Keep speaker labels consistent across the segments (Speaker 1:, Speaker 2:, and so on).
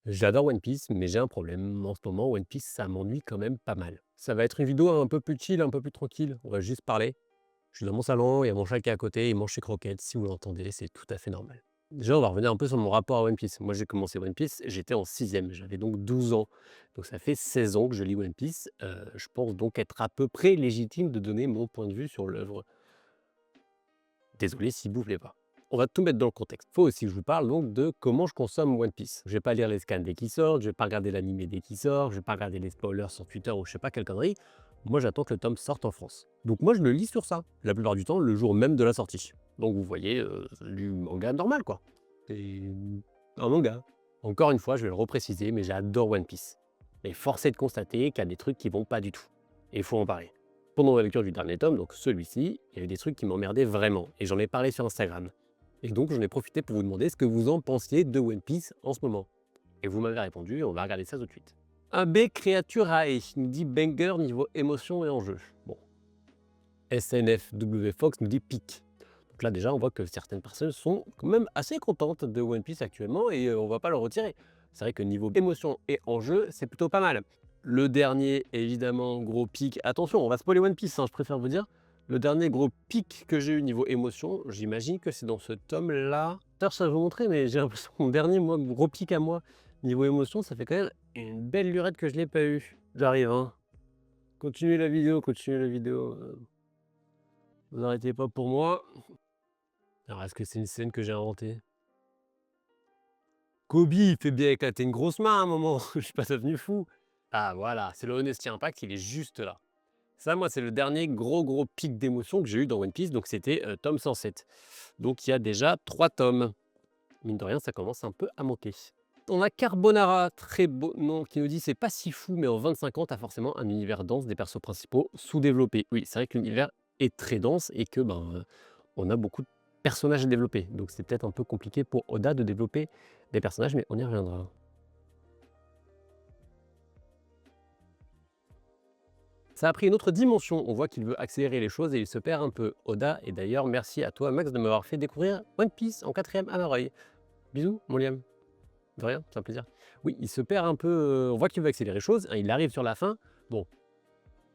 Speaker 1: J'adore One Piece, mais j'ai un problème. En ce moment, One Piece, ça m'ennuie quand même pas mal. Ça va être une vidéo un peu plus chill, un peu plus tranquille. On va juste parler. Je suis dans mon salon, il y a mon chat qui est à côté, il mange ses croquettes. Si vous l'entendez, c'est tout à fait normal. Déjà, on va revenir un peu sur mon rapport à One Piece. Moi, j'ai commencé One Piece, j'étais en sixième, j'avais donc 12 ans. Donc ça fait 16 ans que je lis One Piece. Je pense donc être à peu près légitime de donner mon point de vue sur l'œuvre. Désolé si vous voulez pas. On va tout mettre dans le contexte. Faut aussi que je vous parle donc de comment je consomme One Piece. Je vais pas lire les scans dès qu'ils sortent, je vais pas regarder l'animé dès qu'il sort, je vais pas regarder les spoilers sur Twitter ou je sais pas quelle connerie. Moi, j'attends que le tome sorte en France. Donc moi, je le lis sur ça, la plupart du temps, le jour même de la sortie. Donc vous voyez, du manga normal, quoi. C'est un manga. Encore une fois, je vais le repréciser, mais j'adore One Piece. Mais force est de constater qu'il y a des trucs qui vont pas du tout. Et il faut en parler. Pendant la lecture du dernier tome, donc celui-ci, il y a eu des trucs qui m'emmerdaient vraiment, et j'en ai parlé sur Instagram. Et donc j'en ai profité pour vous demander ce que vous en pensiez de One Piece en ce moment. Et vous m'avez répondu, on va regarder ça tout de suite. Un B créature AE nous dit banger niveau émotion et enjeu. Bon, SNFW Fox nous dit pic. Donc là déjà on voit que certaines personnes sont quand même assez contentes de One Piece actuellement et on va pas le retirer. C'est vrai que niveau émotion et enjeu, c'est plutôt pas mal. Le dernier, évidemment, gros pic. Attention, on va spoiler One Piece, hein, je préfère vous dire. Le dernier gros pic que j'ai eu niveau émotion, j'imagine que c'est dans ce tome-là. D'ailleurs, ça va vous montrer, mais j'ai l'impression que mon dernier gros pic à moi, niveau émotion, ça fait quand même une belle lurette que je l'ai pas eu. J'arrive, hein. Continuez la vidéo, continuez la vidéo. Vous n'arrêtez pas pour moi. Alors, est-ce que c'est une scène que j'ai inventée? Kobe, il fait bien éclater une grosse main à un moment, je suis pas devenu fou. Ah voilà, c'est le Honesty Impact, il est juste là. Ça, moi, c'est le dernier gros pic d'émotion que j'ai eu dans One Piece, donc c'était tome 107. Donc il y a déjà 3 tomes. Mine de rien, ça commence un peu à manquer. On a Carbonara, très beau nom, qui nous dit c'est pas si fou, mais en 25 ans, t'as forcément un univers dense, des persos principaux sous-développés. Oui, c'est vrai que l'univers est très dense et que on a beaucoup de personnages à développer. Donc c'est peut-être un peu compliqué pour Oda de développer des personnages, mais on y reviendra. Ça a pris une autre dimension, on voit qu'il veut accélérer les choses et il se perd un peu. Oda, et d'ailleurs merci à toi Max de m'avoir fait découvrir One Piece en quatrième à Mareuil. Bisous mon Liam. De rien, c'est un plaisir. Oui, il se perd un peu, on voit qu'il veut accélérer les choses, hein, il arrive sur la fin. Bon,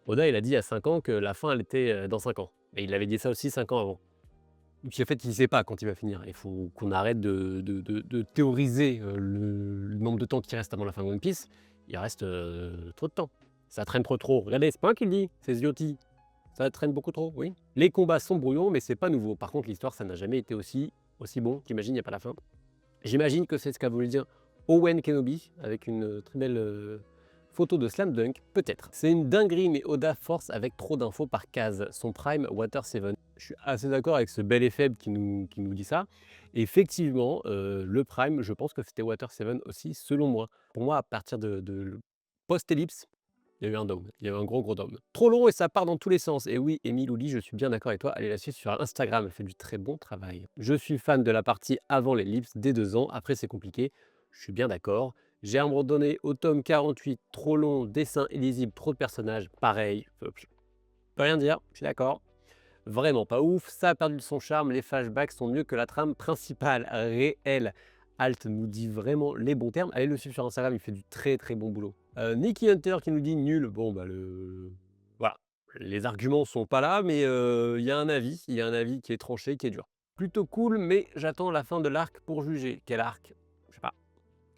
Speaker 1: Oda il a dit à 5 ans que la fin elle était dans 5 ans. Et il avait dit ça aussi 5 ans avant. Donc en fait il ne sait pas quand il va finir. Il faut qu'on arrête de théoriser le nombre de temps qui reste avant la fin de One Piece. Il reste trop de temps. Ça traîne trop. Regardez, c'est pas moi qui le dis, c'est Ziotti. Ça traîne beaucoup trop, oui. Les combats sont brouillons, mais c'est pas nouveau. Par contre, l'histoire, ça n'a jamais été aussi bon. J'imagine, il n'y a pas la fin. J'imagine que c'est ce qu'a voulu dire Owen Kenobi, avec une très belle photo de Slam Dunk, peut-être. C'est une dinguerie, mais Oda force avec trop d'infos par case. Son prime, Water 7. Je suis assez d'accord avec ce bel et faible qui nous dit ça. Effectivement, le prime, je pense que c'était Water 7 aussi, selon moi. Pour moi, à partir de post-ellipse, il y a eu un dôme, il y a eu un gros dôme. Trop long et ça part dans tous les sens. Et oui, Émile Ouli, je suis bien d'accord avec toi, allez la suivre sur Instagram, elle fait du très bon travail. Je suis fan de la partie avant l'ellipse, dès 2 ans, après c'est compliqué, je suis bien d'accord. J'ai abandonné au tome 48, trop long, dessin illisible, trop de personnages, pareil, peux rien dire, je suis d'accord. Vraiment pas ouf, ça a perdu de son charme, les flashbacks sont mieux que la trame principale, réelle. Alt nous dit vraiment les bons termes. Allez le suivre sur Instagram, il fait du très bon boulot. Nicky Hunter qui nous dit nul. Bon, bah voilà, les arguments sont pas là, mais il y a un avis qui est tranché, qui est dur. Plutôt cool, mais j'attends la fin de l'arc pour juger. Quel arc? Je sais pas.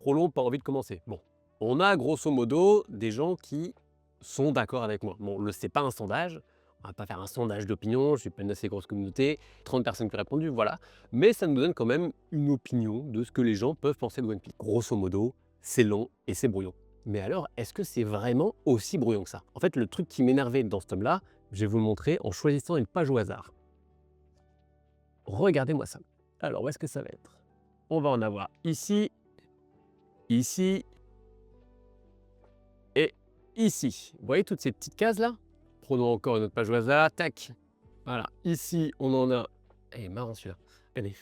Speaker 1: Trop long, pas envie de commencer. Bon, on a grosso modo des gens qui sont d'accord avec moi. Bon, c'est pas un sondage, on va pas faire un sondage d'opinion, je suis pas une assez grosse communauté, 30 personnes qui ont répondu, voilà. Mais ça nous donne quand même une opinion de ce que les gens peuvent penser de One Piece. Grosso modo, c'est long et c'est brouillon. Mais alors, est-ce que c'est vraiment aussi brouillon que ça? En fait, le truc qui m'énervait dans ce tome-là, je vais vous le montrer en choisissant une page au hasard. Regardez-moi ça. Alors, où est-ce que ça va être? On va en avoir ici, ici, et ici. Vous voyez toutes ces petites cases là? Prenons encore une autre page au hasard, tac. Voilà, ici on en a, eh, marrant celui-là. Regardez,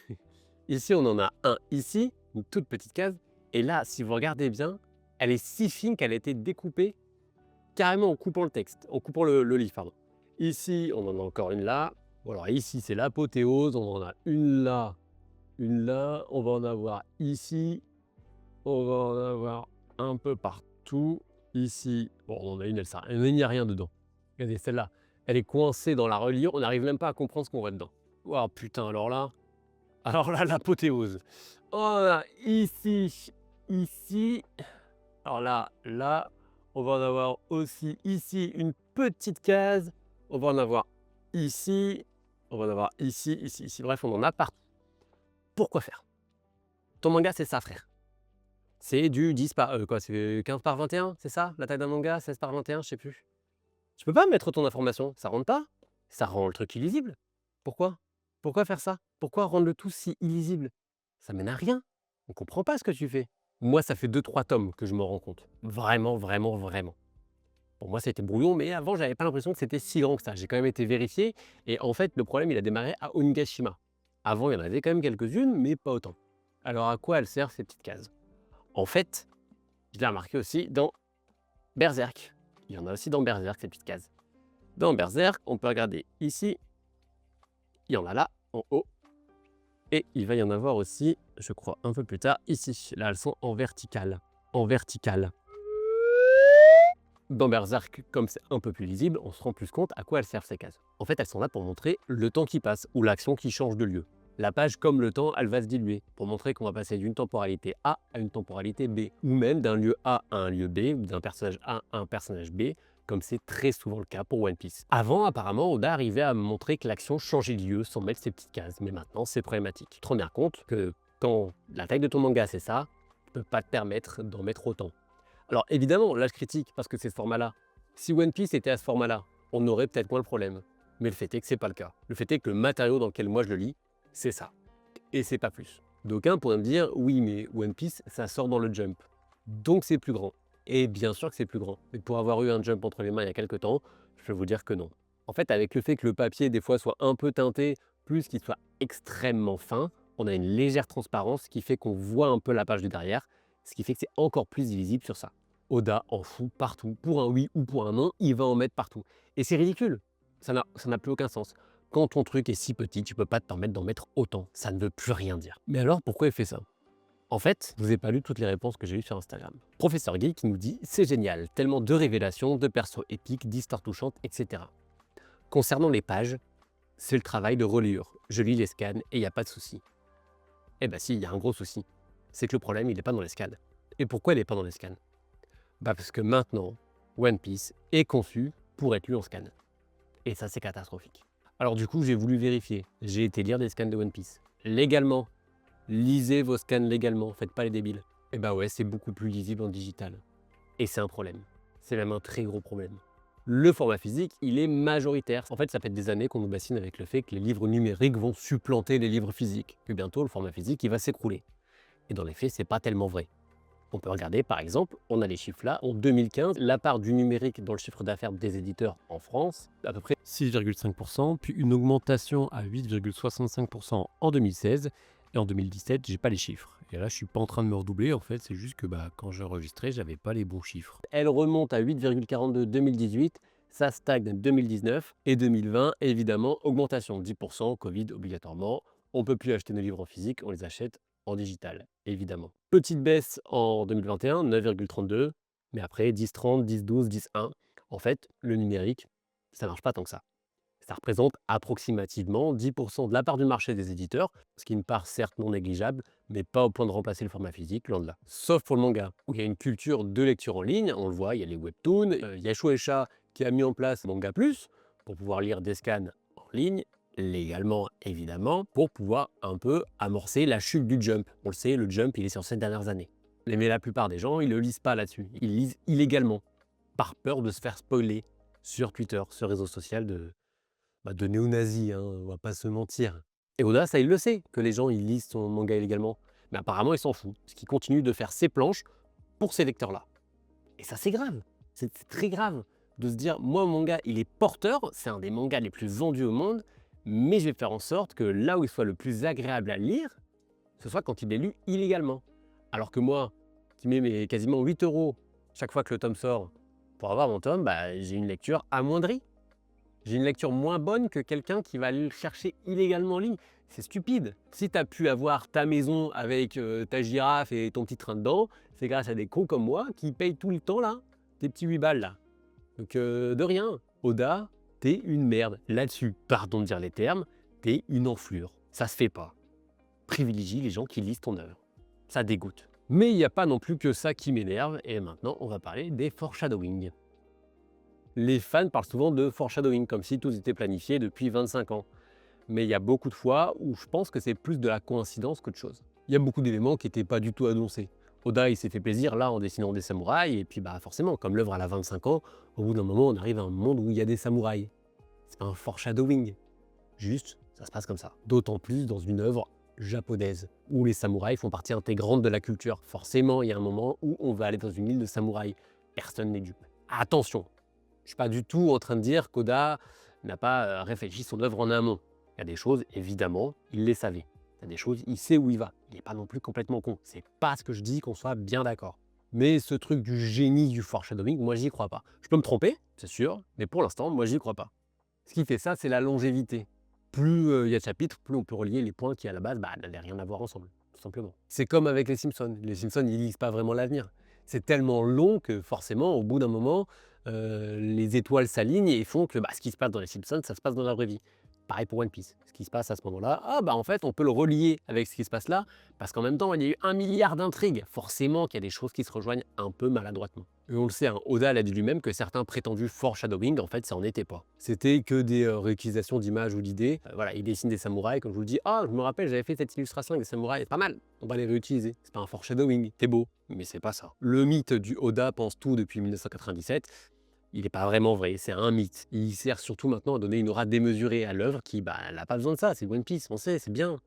Speaker 1: ici on en a un ici, une toute petite case. Et là, si vous regardez bien, elle est si fine qu'elle a été découpée carrément en coupant le texte, en coupant le livre, pardon. Ici, on en a encore une là. Bon, alors ici, c'est l'apothéose. On en a une là, on va en avoir ici, on va en avoir peu partout. Ici, bon, on en a une, elle sert, il n'y a rien dedans. Regardez, celle-là, elle est coincée dans la reliure, on n'arrive même pas à comprendre ce qu'on voit dedans. Oh putain, alors là, l'apothéose. Oh là, ici, ici. Alors là, on va en avoir aussi ici une petite case. On va en avoir ici. On va en avoir ici, ici, ici. Bref, on en a partout. Pourquoi faire? Ton manga, c'est ça, frère. C'est du 10 par... c'est 15 par 21, c'est ça? La taille d'un manga, 16 par 21, je sais plus. Tu peux pas mettre ton information, ça rentre pas. Ça rend le truc illisible. Pourquoi? Pourquoi faire ça? Pourquoi rendre le tout si illisible? Ça mène à rien. On comprend pas ce que tu fais. Moi, ça fait 2-3 tomes que je me rends compte. Vraiment, vraiment, vraiment. Pour moi, c'était brouillon, mais avant, j'avais pas l'impression que c'était si grand que ça. J'ai quand même été vérifié. Et en fait, le problème, il a démarré à Onigashima. Avant, il y en avait quand même quelques-unes, mais pas autant. Alors, à quoi elles servent ces petites cases? En fait, je l'ai remarqué aussi dans Berserk. Il y en a aussi dans Berserk, ces petites cases. Dans Berserk, on peut regarder ici. Il y en a là, en haut. Et il va y en avoir aussi, je crois, un peu plus tard, ici. Là, elles sont en verticale. En verticale. Dans Berserk, comme c'est un peu plus lisible, on se rend plus compte à quoi elles servent ces cases. En fait, elles sont là pour montrer le temps qui passe ou l'action qui change de lieu. La page, comme le temps, elle va se diluer pour montrer qu'on va passer d'une temporalité A à une temporalité B, ou même d'un lieu A à un lieu B, ou d'un personnage A à un personnage B, comme c'est très souvent le cas pour One Piece. Avant, apparemment, Oda arrivait à montrer que l'action changeait de lieu sans mettre ces petites cases, mais maintenant, c'est problématique. Tu te rends bien compte que quand la taille de ton manga, c'est ça, tu peux pas te permettre d'en mettre autant. Alors évidemment, là je critique parce que c'est ce format-là. Si One Piece était à ce format-là, on aurait peut-être moins le problème. Mais le fait est que c'est pas le cas. Le fait est que le matériau dans lequel moi je le lis, c'est ça. Et c'est pas plus. D'aucuns pourraient me dire, oui mais One Piece, ça sort dans le Jump. Donc c'est plus grand. Et bien sûr que c'est plus grand. Mais pour avoir eu un Jump entre les mains il y a quelques temps, je peux vous dire que non. En fait, avec le fait que le papier des fois soit un peu teinté, plus qu'il soit extrêmement fin, on a une légère transparence qui fait qu'on voit un peu la page de derrière, ce qui fait que c'est encore plus visible sur ça. Oda en fout partout. Pour un oui ou pour un non, il va en mettre partout. Et c'est ridicule. Ça n'a plus aucun sens. Quand ton truc est si petit, tu peux pas te permettre d'en mettre autant. Ça ne veut plus rien dire. Mais alors, pourquoi il fait ça? En fait, je vous ai pas lu toutes les réponses que j'ai eues sur Instagram. Professeur Geek qui nous dit « C'est génial, tellement de révélations, de persos épiques, d'histoires touchantes, etc. » Concernant les pages, c'est le travail de reliure. Je lis les scans et il n'y a pas de souci. Eh ben si, il y a un gros souci. C'est que le problème, il n'est pas dans les scans. Et pourquoi il n'est pas dans les scans? Bah parce que maintenant, One Piece est conçu pour être lu en scan. Et ça, c'est catastrophique. Alors du coup, j'ai voulu vérifier. J'ai été lire des scans de One Piece. Légalement. Lisez vos scans légalement, faites pas les débiles. Et bah ouais, c'est beaucoup plus lisible en digital. Et c'est un problème. C'est même un très gros problème. Le format physique, il est majoritaire. En fait, ça fait des années qu'on nous bassine avec le fait que les livres numériques vont supplanter les livres physiques. Que bientôt, le format physique, il va s'écrouler. Et dans les faits, c'est pas tellement vrai. On peut regarder, par exemple, on a les chiffres là, en 2015, la part du numérique dans le chiffre d'affaires des éditeurs en France, à peu près 6,5%, puis une augmentation à 8,65% en 2016, et en 2017, j'ai pas les chiffres. Et là, je suis pas en train de me redoubler, en fait, c'est juste que quand j'ai enregistré, j'avais pas les bons chiffres. Elle remonte à 8,42 2018, ça stagne 2019, et 2020, évidemment, augmentation de 10%, Covid obligatoirement. On peut plus acheter nos livres en physique, on les achète en digital, évidemment. Petite baisse en 2021, 9,32, mais après 10,30, 10,12, 10,1. En fait, le numérique, ça marche pas tant que ça. Ça représente approximativement 10% de la part du marché des éditeurs, ce qui est une part certes non négligeable, mais pas au point de remplacer le format physique, loin de là. Sauf pour le manga, où il y a une culture de lecture en ligne, on le voit, il y a les webtoons, il y a Shueisha qui a mis en place Manga Plus, pour pouvoir lire des scans en ligne, légalement évidemment, pour pouvoir un peu amorcer la chute du Jump. On le sait, le Jump, il est sur ces dernières années. Mais la plupart des gens, ils ne le lisent pas là-dessus. Ils lisent illégalement, par peur de se faire spoiler sur Twitter, ce réseau social de néo-nazis, hein, on va pas se mentir. Et Oda, ça, il le sait, que les gens, ils lisent son manga illégalement. Mais apparemment, il s'en fout, parce qu'il continue de faire ses planches pour ces lecteurs-là. Et ça, c'est grave. C'est très grave de se dire, moi, mon manga, il est porteur, c'est un des mangas les plus vendus au monde, mais je vais faire en sorte que là où il soit le plus agréable à lire, ce soit quand il est lu illégalement. Alors que moi, qui mets quasiment 8 € chaque fois que le tome sort pour avoir mon tome, j'ai une lecture amoindrie. J'ai une lecture moins bonne que quelqu'un qui va le chercher illégalement en ligne. C'est stupide. Si tu as pu avoir ta maison avec ta girafe et ton petit train dedans, c'est grâce à des cons comme moi qui payent tout le temps là, des petits 8 balles là. Donc de rien. Oda, t'es une merde. Là-dessus, pardon de dire les termes, t'es une enflure. Ça se fait pas. Privilégie les gens qui lisent ton œuvre. Ça dégoûte. Mais il n'y a pas non plus que ça qui m'énerve, et maintenant on va parler des foreshadowing. Les fans parlent souvent de foreshadowing, comme si tout était planifié depuis 25 ans. Mais il y a beaucoup de fois où je pense que c'est plus de la coïncidence qu'autre chose. Il y a beaucoup d'éléments qui n'étaient pas du tout annoncés. Oda, il s'est fait plaisir là en dessinant des samouraïs, et puis bah forcément, comme l'œuvre elle a 25 ans, au bout d'un moment, on arrive à un monde où il y a des samouraïs. C'est pas un foreshadowing, juste, ça se passe comme ça. D'autant plus dans une œuvre japonaise, où les samouraïs font partie intégrante de la culture. Forcément, il y a un moment où on va aller dans une île de samouraïs. Personne n'est dupe. Attention, je ne suis pas du tout en train de dire qu'Oda n'a pas réfléchi son œuvre en amont. Il y a des choses, évidemment, il les savait. Il y a des choses, il sait où il va. Il n'est pas non plus complètement con. C'est pas ce que je dis, qu'on soit bien d'accord. Mais ce truc du génie du foreshadowing, moi, j'y crois pas. Je peux me tromper, c'est sûr, mais pour l'instant, moi, j'y crois pas. Ce qui fait ça, c'est la longévité. Plus il y a de chapitres, plus on peut relier les points qui, à la base, n'avaient rien à voir ensemble, tout simplement. C'est comme avec les Simpsons. Les Simpsons, ils lisent pas vraiment l'avenir. C'est tellement long que forcément, au bout d'un moment, les étoiles s'alignent et font que ce qui se passe dans les Simpsons, ça se passe dans la vraie vie. Pareil pour One Piece. Ce qui se passe à ce moment-là, en fait, on peut le relier avec ce qui se passe là, parce qu'en même temps, il y a eu 1 milliard d'intrigues. Forcément qu'il y a des choses qui se rejoignent un peu maladroitement. Et on le sait, Oda l'a dit lui-même que certains prétendus foreshadowing, en fait, ça n'en était pas. C'était que des réutilisations d'images ou d'idées. Voilà, il dessine des samouraïs, comme je vous le dis. Ah, je me rappelle, j'avais fait cette illustration avec des samouraïs, c'est pas mal. On va les réutiliser. C'est pas un foreshadowing, t'es beau. Mais c'est pas ça. Le mythe du Oda pense tout depuis 1997. Il n'est pas vraiment vrai, c'est un mythe. Il sert surtout maintenant à donner une aura démesurée à l'œuvre qui, elle n'a pas besoin de ça, c'est One Piece, on sait, c'est bien.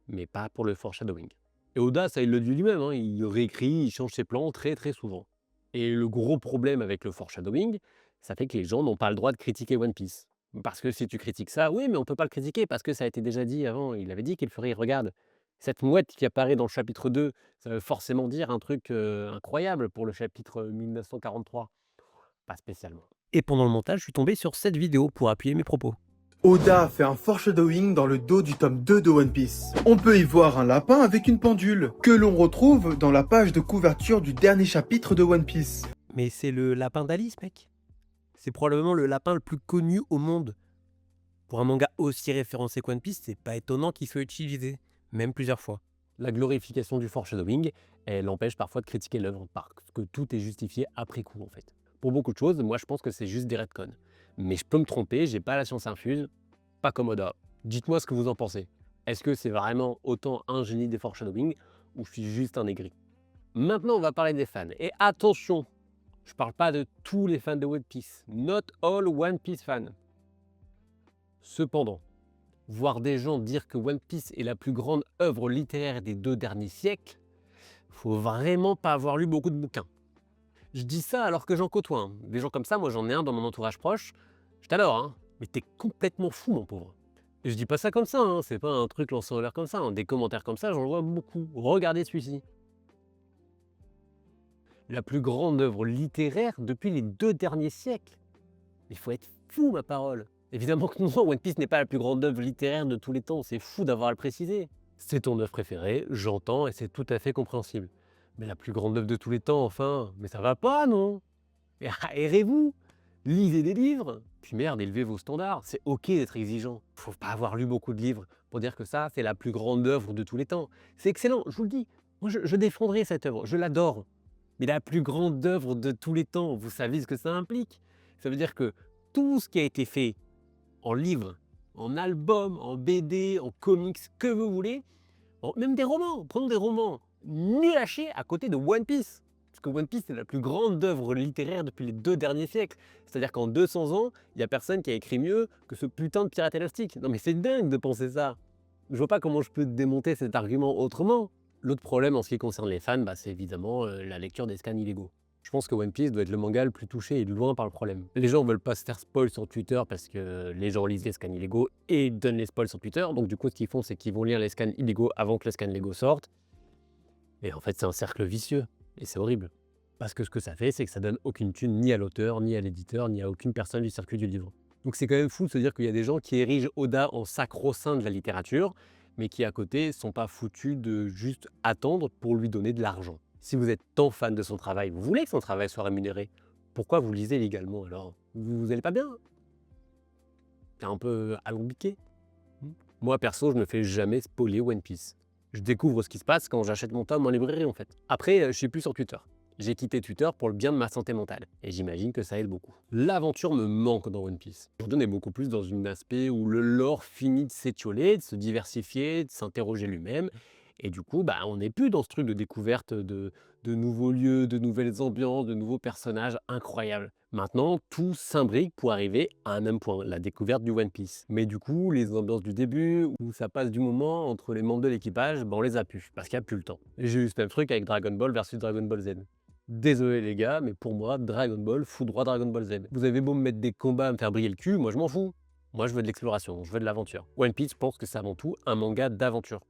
Speaker 1: Mais pas pour le foreshadowing. Et Oda, ça il le dit lui-même, il réécrit, il change ses plans très très souvent. Et le gros problème avec le foreshadowing, ça fait que les gens n'ont pas le droit de critiquer One Piece. Parce que si tu critiques ça, oui, mais on peut pas le critiquer parce que ça a été déjà dit avant. Il avait dit qu'il ferait, regarde, cette mouette qui apparaît dans le chapitre 2, ça veut forcément dire un truc incroyable pour le chapitre 1943. Pas spécialement. Et pendant le montage, je suis tombé sur cette vidéo pour appuyer mes propos.
Speaker 2: Oda a fait un foreshadowing dans le dos du tome 2 de One Piece. On peut y voir un lapin avec une pendule, que l'on retrouve dans la page de couverture du dernier chapitre de One Piece.
Speaker 1: Mais c'est le lapin d'Alice, mec. C'est probablement le lapin le plus connu au monde. Pour un manga aussi référencé que One Piece, c'est pas étonnant qu'il soit utilisé, même plusieurs fois. La glorification du foreshadowing, elle empêche parfois de critiquer l'œuvre, parce que tout est justifié après coup, en fait. Pour beaucoup de choses, moi je pense que c'est juste des retcons. Mais je peux me tromper, j'ai pas la science infuse, pas comme Oda. Dites-moi ce que vous en pensez. Est-ce que c'est vraiment autant un génie des foreshadowing, ou je suis juste un aigri? Maintenant, on va parler des fans. Et attention, je parle pas de tous les fans de One Piece. Not all One Piece fans. Cependant, voir des gens dire que One Piece est la plus grande œuvre littéraire des 2 derniers siècles, faut vraiment pas avoir lu beaucoup de bouquins. Je dis ça alors que j'en côtoie. Des gens comme ça, moi j'en ai un dans mon entourage proche. Je t'adore, mais t'es complètement fou, mon pauvre. Et je dis pas ça comme ça, c'est pas un truc lancé en l'air comme ça. Des commentaires comme ça, j'en vois beaucoup. Regardez celui-ci. La plus grande œuvre littéraire depuis les 2 derniers siècles. Il faut être fou, ma parole. Évidemment que non, One Piece n'est pas la plus grande œuvre littéraire de tous les temps. C'est fou d'avoir à le préciser. C'est ton œuvre préférée, j'entends, et c'est tout à fait compréhensible. Mais la plus grande œuvre de tous les temps, enfin, mais ça va pas, non? Mais aérez-vous, lisez des livres, puis merde, élevez vos standards. C'est ok d'être exigeant. Faut pas avoir lu beaucoup de livres pour dire que ça, c'est la plus grande œuvre de tous les temps. C'est excellent, je vous le dis. Moi, je défendrai cette œuvre, je l'adore. Mais la plus grande œuvre de tous les temps, vous savez ce que ça implique? Ça veut dire que tout ce qui a été fait en livre, en album, en BD, en comics, que vous voulez, même des romans, prenons des romans, nul à chier à côté de One Piece. Parce que One Piece, c'est la plus grande œuvre littéraire depuis les 2 derniers siècles. C'est-à-dire qu'en 200 ans, il n'y a personne qui a écrit mieux que ce putain de pirate élastique. Non mais c'est dingue de penser ça. Je vois pas comment je peux démonter cet argument autrement. L'autre problème en ce qui concerne les fans, c'est évidemment la lecture des scans illégaux. Je pense que One Piece doit être le manga le plus touché et de loin par le problème. Les gens veulent pas se faire spoil sur Twitter parce que les gens lisent les scans illégaux et donnent les spoils sur Twitter. Donc du coup, ce qu'ils font, c'est qu'ils vont lire les scans illégaux avant que les scans légaux sortent. Et en fait, c'est un cercle vicieux. Et c'est horrible. Parce que ce que ça fait, c'est que ça donne aucune thune ni à l'auteur, ni à l'éditeur, ni à aucune personne du circuit du livre. Donc c'est quand même fou de se dire qu'il y a des gens qui érigent Oda en sacro-saint de la littérature, mais qui à côté sont pas foutus de juste attendre pour lui donner de l'argent. Si vous êtes tant fan de son travail, vous voulez que son travail soit rémunéré, pourquoi vous lisez légalement alors? Vous allez pas bien? C'est un peu alambiqué. Moi perso, je ne fais jamais spoiler One Piece. Je découvre ce qui se passe quand j'achète mon tome en librairie en fait. Après, je suis plus sur Twitter. J'ai quitté Twitter pour le bien de ma santé mentale, et j'imagine que ça aide beaucoup. L'aventure me manque dans One Piece. Jordan est beaucoup plus dans un aspect où le lore finit de s'étioler, de se diversifier, de s'interroger lui-même, et du coup, on n'est plus dans ce truc de découverte de nouveaux lieux, de nouvelles ambiances, de nouveaux personnages incroyables. Maintenant, tout s'imbrique pour arriver à un même point, la découverte du One Piece. Mais du coup, les ambiances du début, où ça passe du moment entre les membres de l'équipage, on les a plus, parce qu'il n'y a plus le temps. Et j'ai eu ce même truc avec Dragon Ball versus Dragon Ball Z. Désolé les gars, mais pour moi, Dragon Ball fout droit Dragon Ball Z. Vous avez beau me mettre des combats, à me faire briller le cul, moi je m'en fous. Moi je veux de l'exploration, je veux de l'aventure. One Piece pense que c'est avant tout un manga d'aventure,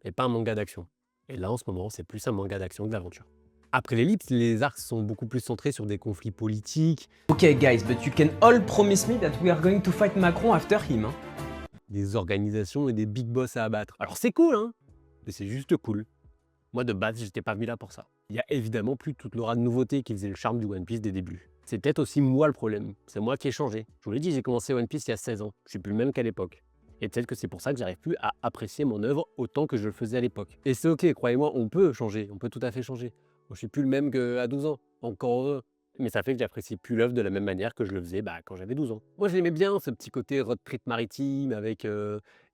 Speaker 1: et pas un manga d'action. Et là en ce moment, c'est plus un manga d'action que d'aventure. Après l'ellipse, les arcs sont beaucoup plus centrés sur des conflits politiques,
Speaker 3: Okay, guys, but you can all promise me that we are going to fight Macron after him. Hein?
Speaker 1: des organisations et des big boss à abattre. Alors c'est cool, hein, mais c'est juste cool. Moi de base, j'étais pas venu là pour ça. Il y a évidemment plus toute l'aura de nouveauté qui faisait le charme du One Piece des débuts. C'est peut-être aussi moi le problème, c'est moi qui ai changé. Je vous l'ai dit, j'ai commencé One Piece il y a 16 ans, je suis plus le même qu'à l'époque. Et peut-être que c'est pour ça que j'arrive plus à apprécier mon œuvre autant que je le faisais à l'époque. Et c'est ok, croyez-moi, on peut changer, on peut tout à fait changer. Moi, je suis plus le même qu'à 12 ans, encore heureux. Mais ça fait que j'apprécie plus l'œuvre de la même manière que je le faisais quand j'avais 12 ans. Moi, j'aimais bien ce petit côté road trip maritime avec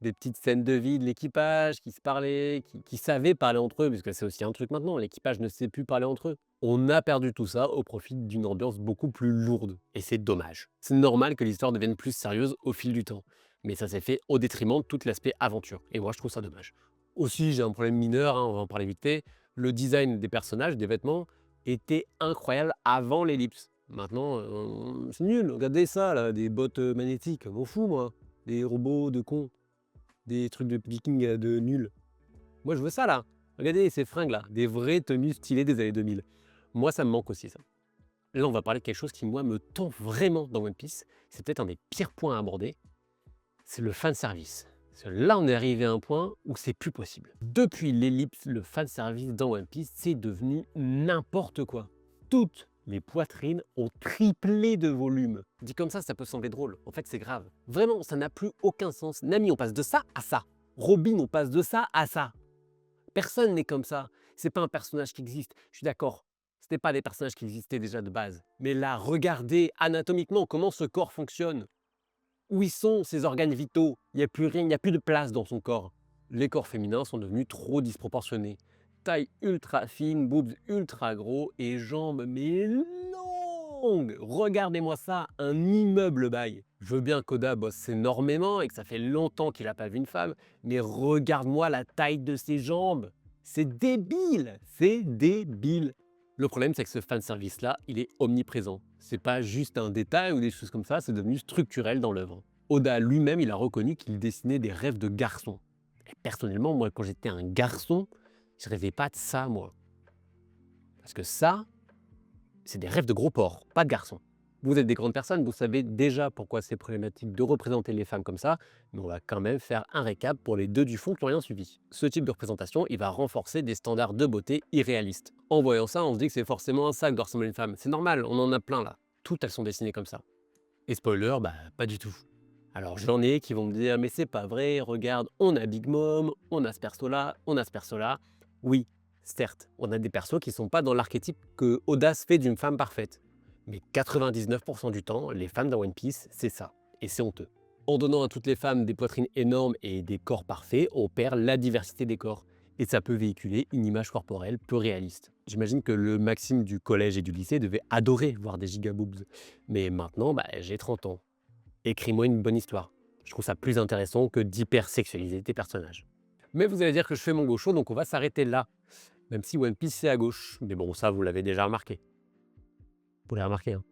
Speaker 1: des petites scènes de vie de l'équipage qui se parlaient, qui savaient parler entre eux, parce que c'est aussi un truc maintenant, l'équipage ne sait plus parler entre eux. On a perdu tout ça au profit d'une ambiance beaucoup plus lourde. Et c'est dommage. C'est normal que l'histoire devienne plus sérieuse au fil du temps. Mais ça s'est fait au détriment de tout l'aspect aventure. Et moi, je trouve ça dommage. Aussi, j'ai un problème mineur, hein, on va en parler vite fait. Le design des personnages, des vêtements, était incroyable avant l'ellipse. Maintenant, c'est nul. Regardez ça, là, des bottes magnétiques. M'en fous, moi. Des robots de cons. Des trucs de viking de nuls. Moi, je veux ça, là. Regardez ces fringues, là. Des vraies tenues stylées des années 2000. Moi, ça me manque aussi, ça. Là, on va parler de quelque chose qui, moi, me tend vraiment dans One Piece. C'est peut-être un des pires points à aborder. C'est le fanservice. Parce que là, on est arrivé à un point où c'est plus possible. Depuis l'ellipse, le fanservice dans One Piece, c'est devenu n'importe quoi. Toutes les poitrines ont triplé de volume. Dit comme ça peut sembler drôle. En fait, c'est grave. Vraiment, ça n'a plus aucun sens. Nami, on passe de ça à ça. Robin, on passe de ça à ça. Personne n'est comme ça. C'est pas un personnage qui existe. Je suis d'accord. Ce n'est pas des personnages qui existaient déjà de base. Mais là, regardez anatomiquement comment ce corps fonctionne. Où ils sont ces organes vitaux? Il n'y a plus rien, il n'y a plus de place dans son corps. Les corps féminins sont devenus trop disproportionnés. Taille ultra fine, boobs ultra gros et jambes mais longues. Regardez-moi ça, un immeuble bail. Je veux bien qu'Oda bosse énormément et que ça fait longtemps qu'il n'a pas vu une femme, mais regarde-moi la taille de ses jambes. C'est débile, c'est débile. Le problème, c'est que ce fanservice-là, il est omniprésent. C'est pas juste un détail ou des choses comme ça, c'est devenu structurel dans l'œuvre. Oda lui-même, il a reconnu qu'il dessinait des rêves de garçon. Et personnellement, moi, quand j'étais un garçon, je rêvais pas de ça, moi. Parce que ça, c'est des rêves de gros porc, pas de garçon. Vous êtes des grandes personnes, vous savez déjà pourquoi c'est problématique de représenter les femmes comme ça, mais on va quand même faire un récap pour les deux du fond qui n'ont rien suivi. Ce type de représentation, il va renforcer des standards de beauté irréalistes. En voyant ça, on se dit que c'est forcément un sac de ressembler à une femme. C'est normal, on en a plein là. Toutes elles sont dessinées comme ça. Et spoiler, pas du tout. Alors j'en ai qui vont me dire, mais c'est pas vrai, regarde, on a Big Mom, on a ce perso-là, on a ce perso-là. Oui, certes, on a des persos qui sont pas dans l'archétype que Oda se fait d'une femme parfaite. Mais 99% du temps, les femmes dans One Piece, c'est ça. Et c'est honteux. En donnant à toutes les femmes des poitrines énormes et des corps parfaits, on perd la diversité des corps. Et ça peut véhiculer une image corporelle peu réaliste. J'imagine que le Maxime du collège et du lycée devait adorer voir des gigaboobs. Mais maintenant, j'ai 30 ans. Écris-moi une bonne histoire. Je trouve ça plus intéressant que d'hypersexualiser tes personnages. Mais vous allez dire que je fais mon gaucho, donc on va s'arrêter là. Même si One Piece c'est à gauche. Mais bon, ça vous l'avez déjà remarqué. Vous l'avez remarqué, hein.